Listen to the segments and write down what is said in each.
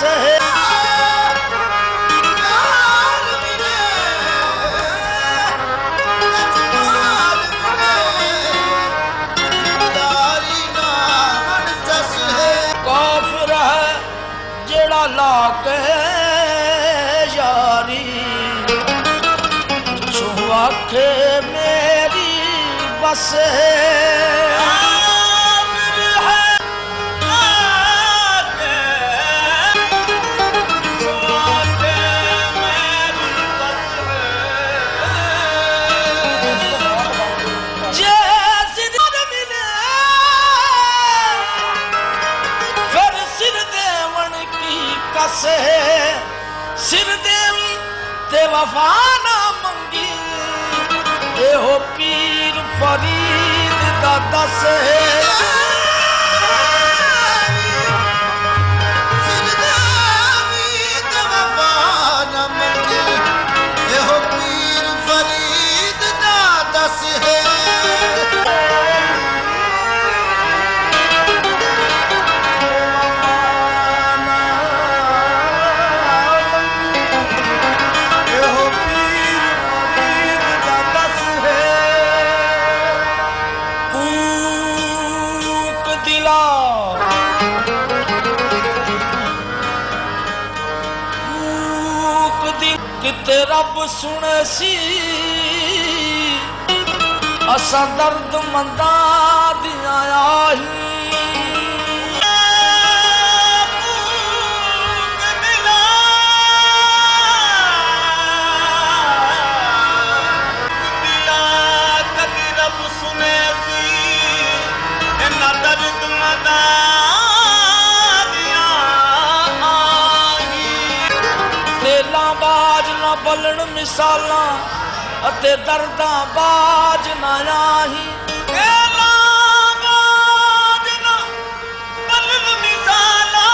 है काफिर है जेड़ा ला के यारी छुआ के मेरी बस सिर देवी ते वफा ना मंगी ए हो पीर फरीद दा दस सिर देवी ते वफा ना मंगी ए हो पीर फरीद दा दस है किते रब सुने सी असा दर्द मंदा दिया आही कदी रब सुने सी इन्ना दर्द मंदा बलन मिसालां अते दर्दां बाज ना आही बाज ना बलन मिसालां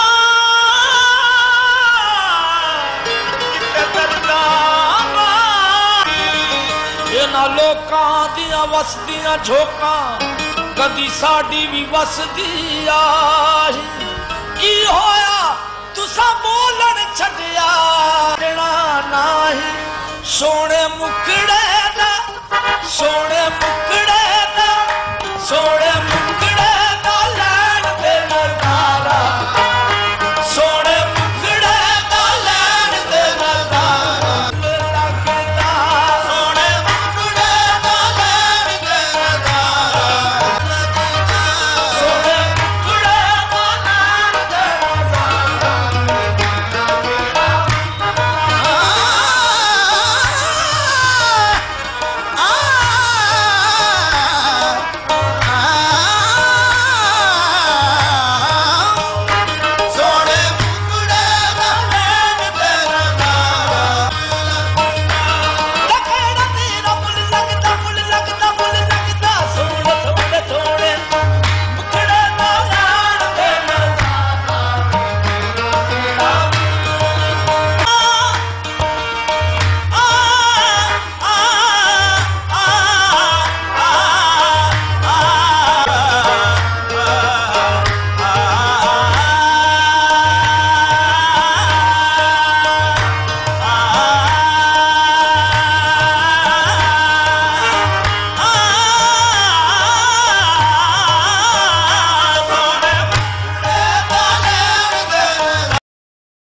किते दर्दां बाज इन्हां लोकां दियां वसदियां झोकां कदी साडी भी वसदी आही की होया तुसा बोलन छड्डिया नाही सोने मुकड़